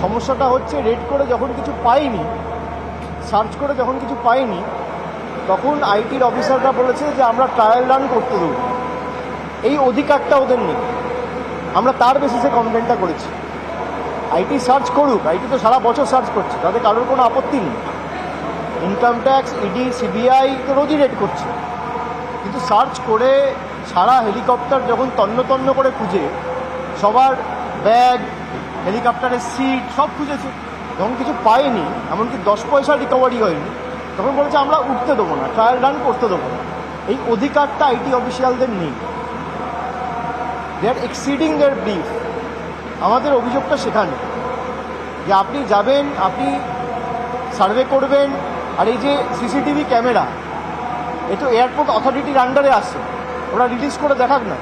সমস্যাটা হচ্ছে রেড করে যখন কিছু পাইনি, সার্চ করে যখন কিছু পাইনি, তখন আইটির অফিসাররা বলেছে যে আমরা ট্রায়াল রান করতে দেবো। এই অধিকারটা ওদের নেই। আমরা তার বেসিসে কমপ্লেনটা করেছি। আইটি সার্চ করুক, আইটি তো সারা বছর সার্চ করছে, তাদের কারোর কোনো আপত্তি নেই। ইনকাম ট্যাক্স, ইডি, সিবিআই তো রোজই রেড করছে, কিন্তু সার্চ করে সারা হেলিকপ্টার যখন তন্ন তন্ন করে খুঁজে, সবার ব্যাগ, হেলিকপ্টারের সিট সব খুঁজেছে, যখন কিছু পায়নি, এমনকি 10 পয়সা রিকভারি হয়নি, তখন বলেছে আমরা উঠতে দেবো না, ট্রায়াল রান করতে দেবো না। এই অধিকারটা আইটি অফিসিয়ালদের নেই। দে আর এক্সিডিং দেয়ার ব্রিফ। আমাদের অভিযোগটা সেখানে যে আপনি যাবেন, আপনি সার্ভে করবেন, আর এই যে সিসিটিভি ক্যামেরা, এ তো এয়ারপোর্ট অথরিটির আন্ডারে আসে, ওরা রিলিজ করে দেখাক না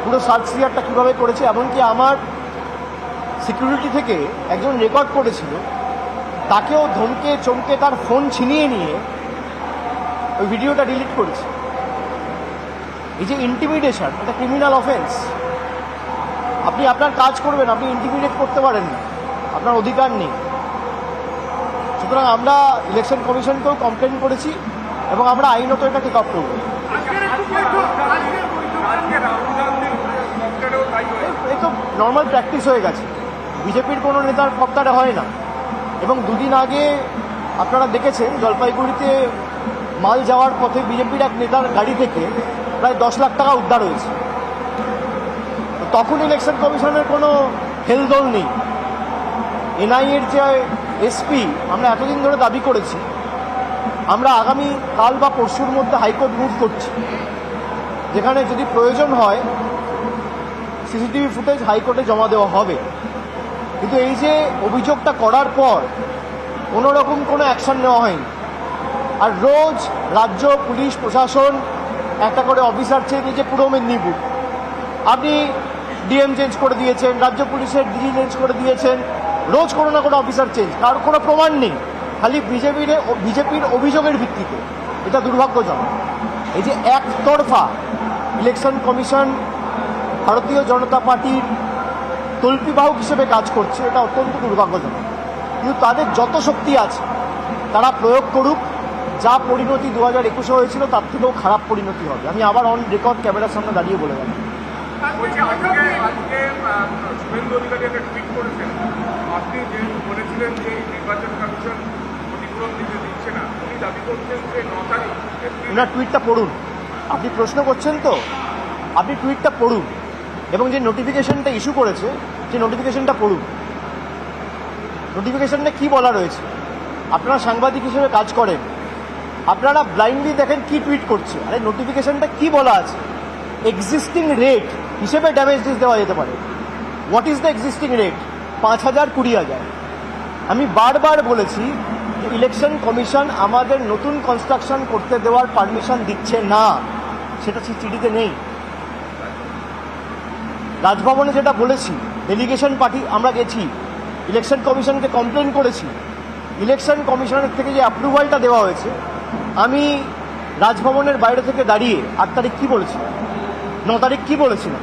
পুরো সার্চ সিয়ারটা কীভাবে করেছে। এমনকি আমার সিকিউরিটি থেকে একজন রেকর্ড করেছিল, তাকেও ধমকে চমকে তার ফোন ছিনিয়ে নিয়ে ওই ভিডিওটা ডিলিট করেছে। এই যে ইন্টিমিডেশন, এটা ক্রিমিনাল অফেন্স। আপনি আপনার কাজ করবেন, আপনি ইন্টিমিডেট করতে পারেন না, আপনার অধিকার নেই। সুতরাং আমরা ইলেকশন কমিশনকেও কমপ্লেন করেছি এবং আমরা আইনত এটা টেক আপ করব। এই তো নর্মাল প্র্যাকটিস হয়ে গেছে, বিজেপির কোনো নেতার কপ্তারে হয় না। এবং দুদিন আগে আপনারা দেখেছেন জলপাইগুড়িতে মাল যাওয়ার পথে বিজেপির এক নেতার গাড়ি থেকে প্রায় 10 লাখ টাকা উদ্ধার হয়েছে। তখন ইলেকশন কমিশনের কোনো হেলদোল নেই। এনআইএর যে এসপি, আমরা এতদিন ধরে দাবি করেছি, আমরা আগামী কাল বা পরশুর মধ্যে হাইকোর্ট মুভ করছি, যেখানে যদি প্রয়োজন হয় সিসিটিভি ফুটেজ হাইকোর্টে জমা দেওয়া হবে। কিন্তু এই যে অভিযোগটা করার পর কোনো রকম কোনো অ্যাকশন নেওয়া হয়নি। আর রোজ রাজ্য পুলিশ প্রশাসন একটা করে অফিসার চেঞ্জ, নিচে পুরো মেদিনীপুর আপনি ডিএম চেঞ্জ করে দিয়েছেন, রাজ্য পুলিশের ডিজি চেঞ্জ করে দিয়েছেন, রোজ কোনো না কোনো অফিসার চেঞ্জ, কার কোনো প্রমাণ নেই, খালি বিজেপির অভিযোগের ভিত্তিতে। এটা দুর্ভাগ্যজনক। এই যে একতরফা ইলেকশন কমিশন ভারতীয় জনতা পার্টির তল্পিবাহক হিসেবে কাজ করছে, এটা অত্যন্ত দুর্ভাগ্যজনক। কিন্তু তাদের যত শক্তি আছে তারা প্রয়োগ করুক। যা পরিণতি 2021-এ হয়েছিল তার থেকেও খারাপ পরিণতি হবে। আমি আবার অন রেকর্ড ক্যামেরার সামনে দাঁড়িয়ে বলে গেলাম। ওনার টুইটটা পড়ুন। আপনি প্রশ্ন করছেন তো, আপনি টুইটটা পড়ুন এবং যে নোটিফিকেশনটা ইস্যু করেছে সেই নোটিফিকেশনটা পড়ুন। নোটিফিকেশনটা কি বলা রয়েছে? আপনারা সাংবাদিক হিসেবে কাজ করেন, আপনারা ব্লাইন্ডলি দেখেন কি টুইট করছে। আরে নোটিফিকেশনটা কি বলা আছে? এক্সিস্টিং রেট হিসেবে ড্যামেজ দেওয়া যেতে পারে। What is the existing rate? 5,000, 20,000। আমি বারবার বলেছি ইলেকশন কমিশন আমাদের নতুন কনস্ট্রাকশন করতে দেওয়ার পারমিশন দিচ্ছে না, সেটা চিঠিতে নেই। রাজভবনে যেটা বলেছি, ডেলিগেশন পার্টি আমরা গেছি, ইলেকশন কমিশনকে কমপ্লেন করেছি। ইলেকশন কমিশনের থেকে যে অ্যাপ্রুভালটা দেওয়া হয়েছে, আমি রাজভবনের বাইরে থেকে দাঁড়িয়ে 8 তারিখ কী বলেছি, 9 তারিখ কী বলেছিলাম,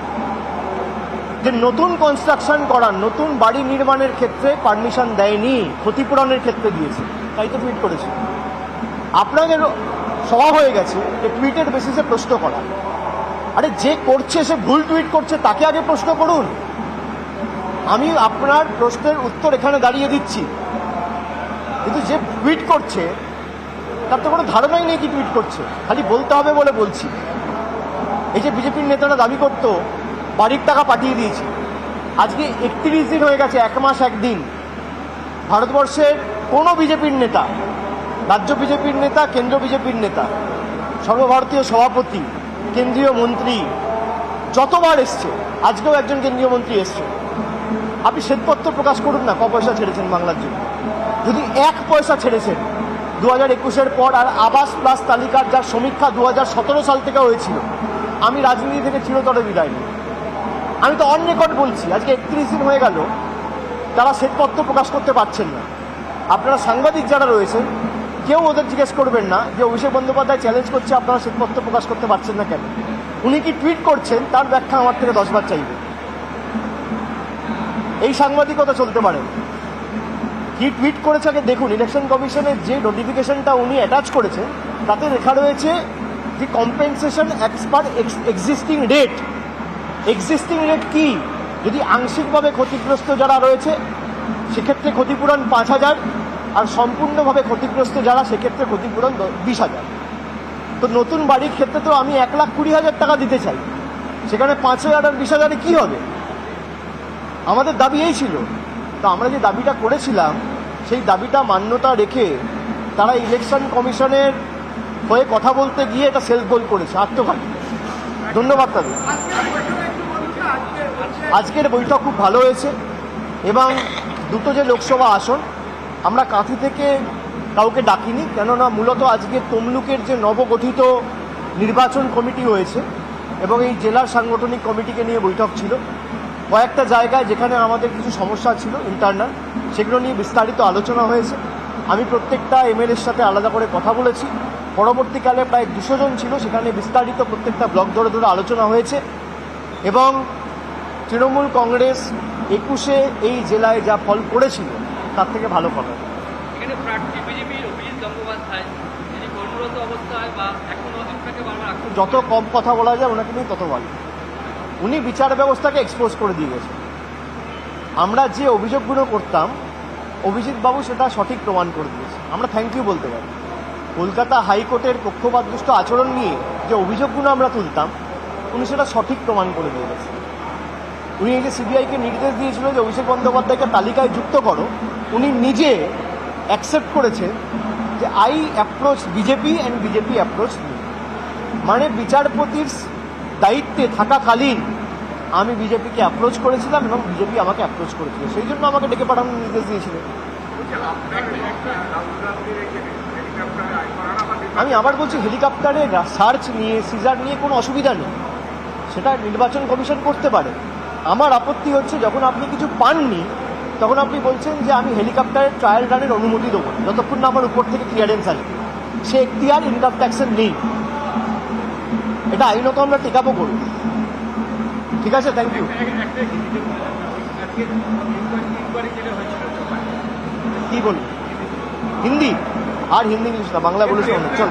যে নতুন কনস্ট্রাকশন করার, নতুন বাড়ি নির্মাণের ক্ষেত্রে পারমিশন দেয়নি, ক্ষতিপূরণের ক্ষেত্রে দিয়েছে। তাই তো টুইট করেছি। আপনাদের স্বভাব হয়ে গেছে যে টুইটের বেসিসে প্রশ্ন করা। আরে যে করছে সে ভুল টুইট করছে, তাকে আগে প্রশ্ন করুন। আমি আপনার প্রশ্নের উত্তর এখানে দাঁড়িয়ে দিচ্ছি, কিন্তু যে টুইট করছে তার তো কোনো ধারণাই নেই কি টুইট করছে, খালি বলতে হবে বলে বলছি। এই যে বিজেপির নেতারা দাবি করতো বাড়ির টাকা পাঠিয়ে দিয়েছি, আজকে 31 দিন হয়ে গেছে, 1 মাস 1 দিন। ভারতবর্ষের কোনো বিজেপির নেতা, রাজ্য বিজেপির নেতা, কেন্দ্র বিজেপির নেতা, সর্বভারতীয় সভাপতি, কেন্দ্রীয় মন্ত্রী যতবার এসছে, আজকেও একজন কেন্দ্রীয় মন্ত্রী এসছে, আপনি শ্বেতপত্র প্রকাশ করুন না ক পয়সা ছেড়েছেন বাংলার জন্য। যদি 1 পয়সা ছেড়েছেন 2021-এর পর, আর আবাস প্লাস তালিকার যার সমীক্ষা 2017 সাল থেকে হয়েছিল, আমি রাজনীতি থেকে চিরতরে বিদায় নিই। আমি তো অন রেকর্ড বলছি, আজকে 31 দিন হয়ে গেল তারা শ্বেতপত্র প্রকাশ করতে পারছেন না। আপনারা সাংবাদিক যারা রয়েছেন, কেউ ওদের জিজ্ঞেস করবেন না যে অভিষেক বন্দ্যোপাধ্যায় চ্যালেঞ্জ করছে আপনারা শ্বেতপত্র প্রকাশ করতে পারছেন না কেন। উনি কি টুইট করছেন তার ব্যাখ্যা আমার থেকে 10 বার চাইবে। এই সাংবাদিকতা চলতে পারে। কি টুইট করেছে আগে দেখুন। ইলেকশন কমিশনের যে নোটিফিকেশনটা উনি অ্যাটাচ করেছেন তাতে লেখা রয়েছে যে compensation as per existing rate. Existing rate কি? যদি আংশিকভাবে ক্ষতিগ্রস্ত যারা রয়েছে সেক্ষেত্রে ক্ষতিপূরণ 5,000, আর সম্পূর্ণভাবে ক্ষতিগ্রস্ত যারা সেক্ষেত্রে ক্ষতিপূরণ 20,000। তো নতুন বাড়ির ক্ষেত্রে তো আমি 1,20,000 টাকা দিতে চাই, সেখানে 5,000 আর 20,000-এ কী হবে? আমাদের দাবি এই ছিল। তো আমরা যে দাবিটা করেছিলাম সেই দাবিটা মান্যতা রেখে তারা ইলেকশন কমিশনের হয়ে কথা বলতে গিয়ে এটা সেলফ গোল করেছে, আত্মঘাতী। ধন্যবাদ তাদের। আজকের বৈঠক খুব ভালো হয়েছে এবং দুটো যে লোকসভা আসন আমরা কাঁথি থেকে কাউকে ডাকিনি, কেননা মূলত আজকে তমলুকের যে নবগঠিত নির্বাচন কমিটি হয়েছে এবং এই জেলার সাংগঠনিক কমিটিকে নিয়ে বৈঠক ছিল। কয়েকটা জায়গায় যেখানে আমাদের কিছু সমস্যা ছিল ইন্টারনাল, সেগুলো নিয়ে বিস্তারিত আলোচনা হয়েছে। আমি প্রত্যেকটা এমএলএর সাথে আলাদা করে কথা বলেছি। পরবর্তীকালে প্রায় 200 জন ছিল, সেখানে বিস্তারিত প্রত্যেকটা ব্লক ধরে ধরে আলোচনা হয়েছে এবং তৃণমূল কংগ্রেস 21-এ এই জেলায় যা ফল করেছিল তার থেকে ভালো ফল হয়। এখানে প্রার্থী বিজেপির অভিজিৎ গঙ্গোপাধ্যায় যিনি কর্মরত অবস্থায় বা এখনো আপনাকে বারবার যত কম কথা বলা যায় ওনাকে নিয়ে তত ভালো। উনি বিচার ব্যবস্থাকে এক্সপোজ করে দিয়ে গেছেন। আমরা যে অভিযোগগুলো করতাম অভিজিৎ বাবু সেটা সঠিক প্রমাণ করে দিয়েছে। আমরা থ্যাংক ইউ বলতে পারি। কলকাতা হাইকোর্টের পক্ষপাতদুষ্ট আচরণ নিয়ে যে অভিযোগগুলো আমরা তুলতাম উনি সেটা সঠিক প্রমাণ করে দিয়ে গেছেন। উনি এই যে সিবিআইকে নির্দেশ দিয়েছিল যে অভিষেক বন্দ্যোপাধ্যায়কে তালিকায় যুক্ত করো, উনি নিজে অ্যাকসেপ্ট করেছেন যে I approach BJP and BJP approach me. মানে বিচারপতির দায়িত্বে থাকাকালীন আমি বিজেপিকে অ্যাপ্রোচ করেছিলাম এবং বিজেপি আমাকে অ্যাপ্রোচ করেছিল, সেই জন্য আমাকে ডেকে পাঠানোর নির্দেশ দিয়েছিলেন। আমি আবার বলছি, হেলিকপ্টারে সার্চ নিয়ে সিজার নিয়ে কোনো অসুবিধা নেই, সেটা নির্বাচন কমিশন করতে পারে। আমার আপত্তি হচ্ছে যখন আপনি কিছু পাননি তখন আপনি বলছেন যে আমি হেলিকপ্টারের ট্রায়াল রানের অনুমতি দেবো যতক্ষণ না আমার উপর থেকে ক্লিয়ারেন্স আসে। সে এখতিয়ার ইনকাম ট্যাক্সের নেই, এটা আইনত আমরা টেকাবো করব। ঠিক আছে, থ্যাংক ইউ। কি বলুন? হিন্দি আর হিন্দি ইংলিশ না, বাংলা বলেছে অনেক। চল।